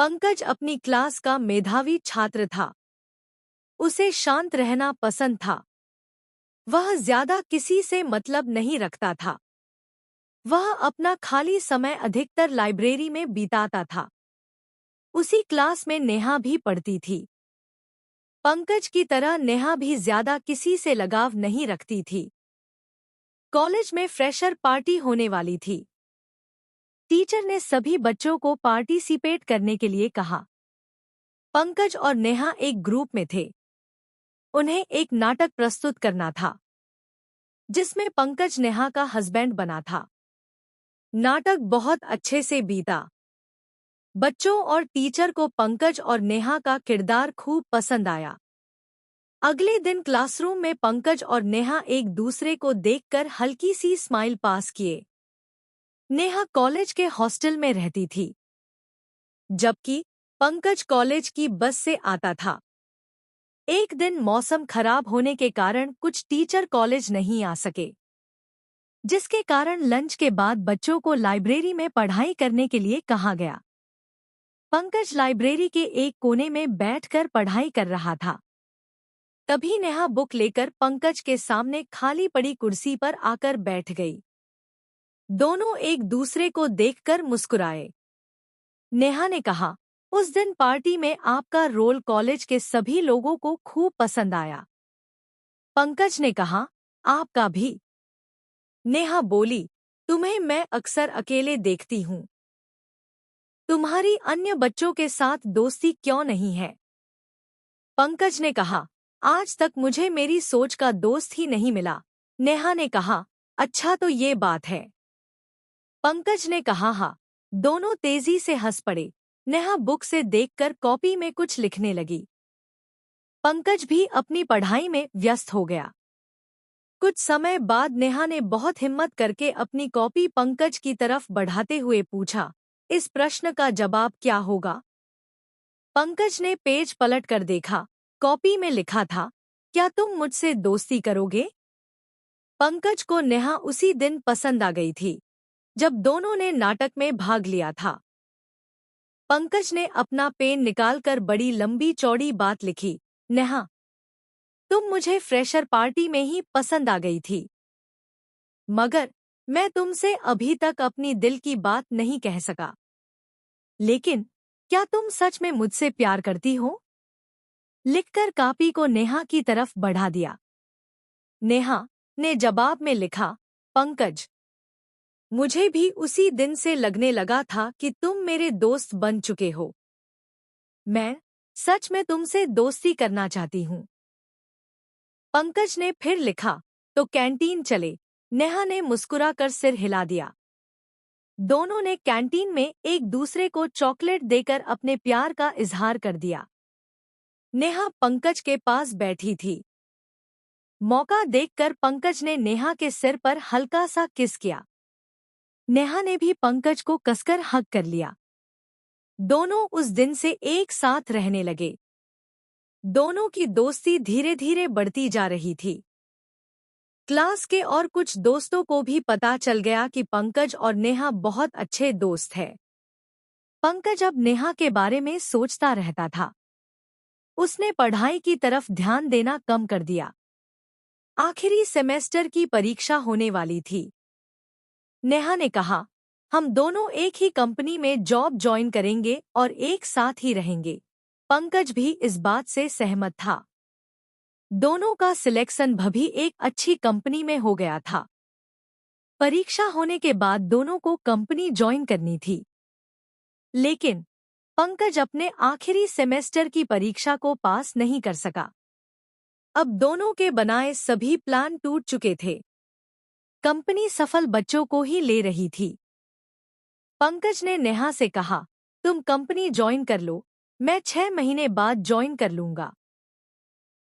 पंकज अपनी क्लास का मेधावी छात्र था। उसे शांत रहना पसंद था। वह ज्यादा किसी से मतलब नहीं रखता था। वह अपना खाली समय अधिकतर लाइब्रेरी में बिताता था। उसी क्लास में नेहा भी पढ़ती थी। पंकज की तरह नेहा भी ज्यादा किसी से लगाव नहीं रखती थी। कॉलेज में फ्रेशर पार्टी होने वाली थी। टीचर ने सभी बच्चों को पार्टिसिपेट करने के लिए कहा। पंकज और नेहा एक ग्रुप में थे। उन्हें एक नाटक प्रस्तुत करना था जिसमें पंकज नेहा का हस्बैंड बना था। नाटक बहुत अच्छे से बीता। बच्चों और टीचर को पंकज और नेहा का किरदार खूब पसंद आया। अगले दिन क्लासरूम में पंकज और नेहा एक दूसरे को देखकर हल्की सी स्माइल पास किए। नेहा कॉलेज के हॉस्टल में रहती थी, जबकि पंकज कॉलेज की बस से आता था। एक दिन मौसम खराब होने के कारण कुछ टीचर कॉलेज नहीं आ सके, जिसके कारण लंच के बाद बच्चों को लाइब्रेरी में पढ़ाई करने के लिए कहा गया। पंकज लाइब्रेरी के एक कोने में बैठकर पढ़ाई कर रहा था। तभी नेहा बुक लेकर पंकज के सामने खाली पड़ी कुर्सी पर आकर बैठ गई। दोनों एक दूसरे को देखकर मुस्कुराए। नेहा ने कहा, उस दिन पार्टी में आपका रोल कॉलेज के सभी लोगों को खूब पसंद आया। पंकज ने कहा, आपका भी। नेहा बोली, तुम्हें मैं अक्सर अकेले देखती हूँ। तुम्हारी अन्य बच्चों के साथ दोस्ती क्यों नहीं है? पंकज ने कहा, आज तक मुझे मेरी सोच का दोस्त ही नहीं मिला। नेहा ने कहा, अच्छा तो ये बात है। पंकज ने कहा, हाँ। दोनों तेजी से हंस पड़े। नेहा बुक से देखकर कॉपी में कुछ लिखने लगी। पंकज भी अपनी पढ़ाई में व्यस्त हो गया। कुछ समय बाद नेहा ने बहुत हिम्मत करके अपनी कॉपी पंकज की तरफ बढ़ाते हुए पूछा, इस प्रश्न का जवाब क्या होगा? पंकज ने पेज पलट कर देखा। कॉपी में लिखा था, क्या तुम मुझसे दोस्ती करोगे? पंकज को नेहा उसी दिन पसंद आ गई थी, जब दोनों ने नाटक में भाग लिया था। पंकज ने अपना पेन निकालकर बड़ी लंबी चौड़ी बात लिखी, नेहा, तुम मुझे फ्रेशर पार्टी में ही पसंद आ गई थी, मगर मैं तुमसे अभी तक अपनी दिल की बात नहीं कह सका। लेकिन क्या तुम सच में मुझसे प्यार करती हो? लिखकर कॉपी को नेहा की तरफ बढ़ा दिया। नेहा ने जवाब में लिखा, पंकज, मुझे भी उसी दिन से लगने लगा था कि तुम मेरे दोस्त बन चुके हो। मैं सच में तुमसे दोस्ती करना चाहती हूँ। पंकज ने फिर लिखा, तो कैंटीन चले। नेहा ने मुस्कुराकर सिर हिला दिया। दोनों ने कैंटीन में एक दूसरे को चॉकलेट देकर अपने प्यार का इजहार कर दिया। नेहा पंकज के पास बैठी थी। मौका देखकर पंकज ने नेहा के सिर पर हल्का सा किस किया। नेहा ने भी पंकज को कसकर हग कर लिया। दोनों उस दिन से एक साथ रहने लगे। दोनों की दोस्ती धीरे धीरे बढ़ती जा रही थी। क्लास के और कुछ दोस्तों को भी पता चल गया कि पंकज और नेहा बहुत अच्छे दोस्त हैं। पंकज अब नेहा के बारे में सोचता रहता था। उसने पढ़ाई की तरफ ध्यान देना कम कर दिया। आखिरी सेमेस्टर की परीक्षा होने वाली थी। नेहा ने कहा, हम दोनों एक ही कंपनी में जॉब ज्वाइन करेंगे और एक साथ ही रहेंगे। पंकज भी इस बात से सहमत था। दोनों का सिलेक्शन भी एक अच्छी कंपनी में हो गया था। परीक्षा होने के बाद दोनों को कंपनी ज्वाइन करनी थी। लेकिन पंकज अपने आखिरी सेमेस्टर की परीक्षा को पास नहीं कर सका। अब दोनों के बनाए सभी प्लान टूट चुके थे। कंपनी सफल बच्चों को ही ले रही थी। पंकज ने नेहा से कहा, तुम कंपनी ज्वाइन कर लो, मैं 6 महीने बाद ज्वाइन कर लूंगा।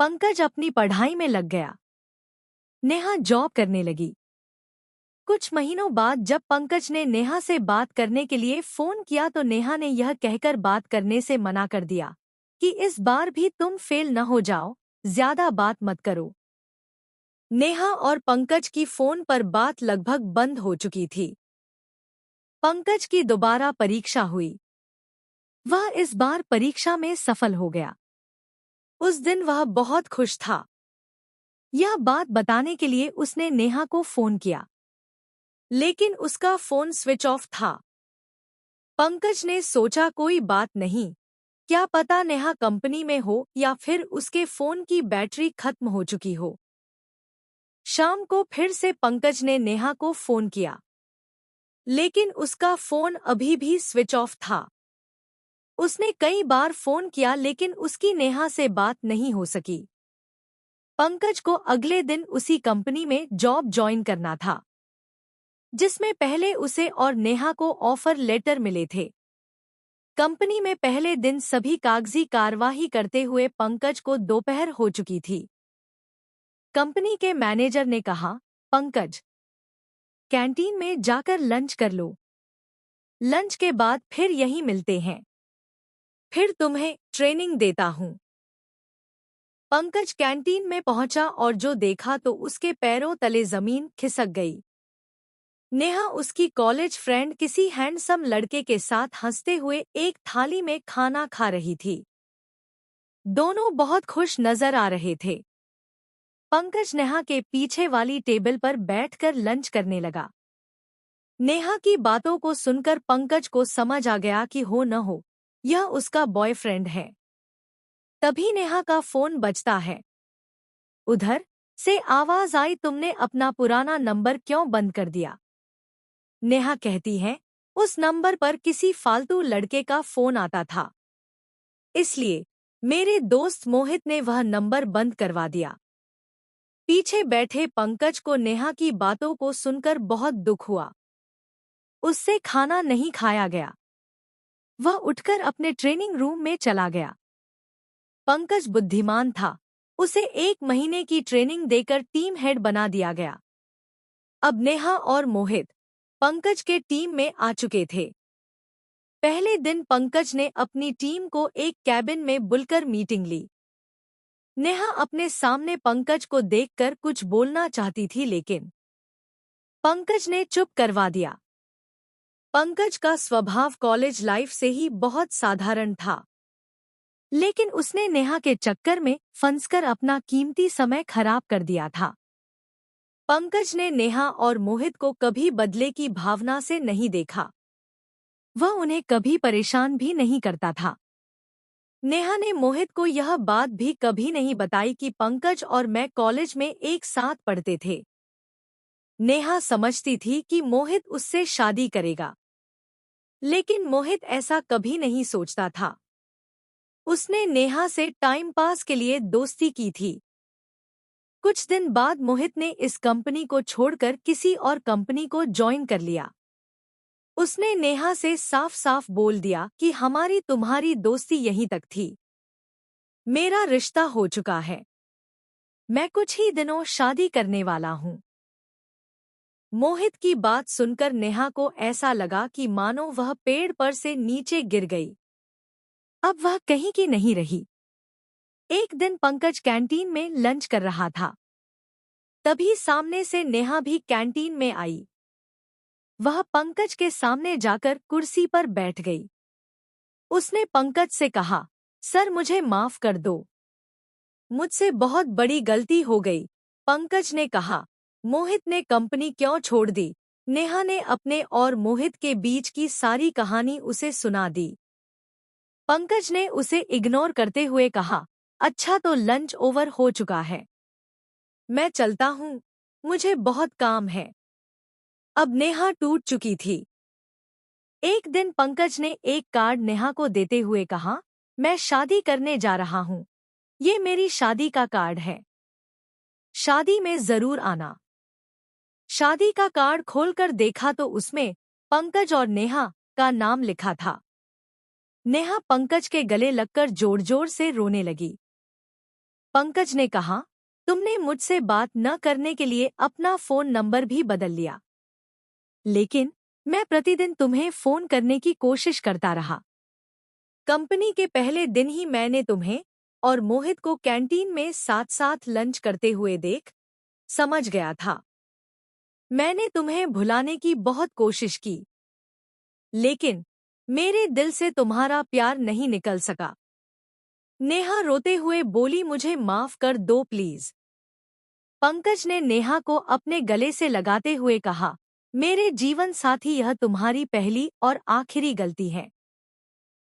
पंकज अपनी पढ़ाई में लग गया। नेहा जॉब करने लगी। कुछ महीनों बाद जब पंकज ने नेहा से बात करने के लिए फोन किया तो नेहा ने यह कहकर बात करने से मना कर दिया कि इस बार भी तुम फेल न हो जाओ, ज्यादा बात मत करो। नेहा और पंकज की फोन पर बात लगभग बंद हो चुकी थी। पंकज की दोबारा परीक्षा हुई। वह इस बार परीक्षा में सफल हो गया। उस दिन वह बहुत खुश था। यह बात बताने के लिए उसने नेहा को फोन किया, लेकिन उसका फोन स्विच ऑफ था। पंकज ने सोचा कोई बात नहीं, क्या पता नेहा कंपनी में हो या फिर उसके फोन की बैटरी खत्म हो चुकी हो। शाम को फिर से पंकज ने नेहा को फोन किया, लेकिन उसका फोन अभी भी स्विच ऑफ था। उसने कई बार फोन किया लेकिन उसकी नेहा से बात नहीं हो सकी। पंकज को अगले दिन उसी कंपनी में जॉब ज्वाइन करना था, जिसमें पहले उसे और नेहा को ऑफर लेटर मिले थे। कंपनी में पहले दिन सभी कागजी कार्यवाही करते हुए पंकज को दोपहर हो चुकी थी। कंपनी के मैनेजर ने कहा, पंकज, कैंटीन में जाकर लंच कर लो। लंच के बाद फिर यहीं मिलते हैं। फिर तुम्हें ट्रेनिंग देता हूँ। पंकज कैंटीन में पहुंचा और जो देखा तो उसके पैरों तले जमीन खिसक गई। नेहा उसकी कॉलेज फ्रेंड किसी हैंडसम लड़के के साथ हंसते हुए एक थाली में खाना खा रही थी। दोनों बहुत खुश नजर आ रहे थे। पंकज नेहा के पीछे वाली टेबल पर बैठकर लंच करने लगा। नेहा की बातों को सुनकर पंकज को समझ आ गया कि हो न हो यह उसका बॉयफ्रेंड है। तभी नेहा का फोन बजता है। उधर से आवाज आई, तुमने अपना पुराना नंबर क्यों बंद कर दिया? नेहा कहती है, उस नंबर पर किसी फालतू लड़के का फोन आता था, इसलिए मेरे दोस्त मोहित ने वह नंबर बंद करवा दिया। पीछे बैठे पंकज को नेहा की बातों को सुनकर बहुत दुख हुआ। उससे खाना नहीं खाया गया। वह उठकर अपने ट्रेनिंग रूम में चला गया। पंकज बुद्धिमान था, उसे 1 महीने की ट्रेनिंग देकर टीम हेड बना दिया गया। अब नेहा और मोहित पंकज के टीम में आ चुके थे। पहले दिन पंकज ने अपनी टीम को एक कैबिन में बुलाकर मीटिंग ली। नेहा अपने सामने पंकज को देखकर कुछ बोलना चाहती थी, लेकिन पंकज ने चुप करवा दिया। पंकज का स्वभाव कॉलेज लाइफ से ही बहुत साधारण था, लेकिन उसने नेहा के चक्कर में फंसकर अपना कीमती समय खराब कर दिया था। पंकज ने नेहा और मोहित को कभी बदले की भावना से नहीं देखा। वह उन्हें कभी परेशान भी नहीं करता था। नेहा ने मोहित को यह बात भी कभी नहीं बताई कि पंकज और मैं कॉलेज में एक साथ पढ़ते थे। नेहा समझती थी कि मोहित उससे शादी करेगा, लेकिन मोहित ऐसा कभी नहीं सोचता था। उसने नेहा से टाइम पास के लिए दोस्ती की थी। कुछ दिन बाद मोहित ने इस कंपनी को छोड़कर किसी और कंपनी को ज्वाइन कर लिया। उसने नेहा से साफ साफ बोल दिया कि हमारी तुम्हारी दोस्ती यहीं तक थी। मेरा रिश्ता हो चुका है, मैं कुछ ही दिनों शादी करने वाला हूँ। मोहित की बात सुनकर नेहा को ऐसा लगा कि मानो वह पेड़ पर से नीचे गिर गई। अब वह कहीं की नहीं रही। एक दिन पंकज कैंटीन में लंच कर रहा था। तभी सामने से नेहा भी कैंटीन में आई। वह पंकज के सामने जाकर कुर्सी पर बैठ गई। उसने पंकज से कहा, सर मुझे माफ कर दो, मुझसे बहुत बड़ी गलती हो गई। पंकज ने कहा, मोहित ने कंपनी क्यों छोड़ दी? नेहा ने अपने और मोहित के बीच की सारी कहानी उसे सुना दी। पंकज ने उसे इग्नोर करते हुए कहा, अच्छा तो लंच ओवर हो चुका है, मैं चलता हूँ, मुझे बहुत काम है। अब नेहा टूट चुकी थी। एक दिन पंकज ने एक कार्ड नेहा को देते हुए कहा, मैं शादी करने जा रहा हूँ, ये मेरी शादी का कार्ड है, शादी में जरूर आना। शादी का कार्ड खोलकर देखा तो उसमें पंकज और नेहा का नाम लिखा था। नेहा पंकज के गले लगकर जोर जोर से रोने लगी। पंकज ने कहा, तुमने मुझसे बात न करने के लिए अपना फोन नंबर भी बदल लिया, लेकिन मैं प्रतिदिन तुम्हें फोन करने की कोशिश करता रहा। कंपनी के पहले दिन ही मैंने तुम्हें और मोहित को कैंटीन में साथ साथ लंच करते हुए देख समझ गया था। मैंने तुम्हें भुलाने की बहुत कोशिश की, लेकिन मेरे दिल से तुम्हारा प्यार नहीं निकल सका। नेहा रोते हुए बोली, मुझे माफ कर दो प्लीज। पंकज ने नेहा को अपने गले से लगाते हुए कहा, मेरे जीवन साथी, यह तुम्हारी पहली और आखिरी गलती है।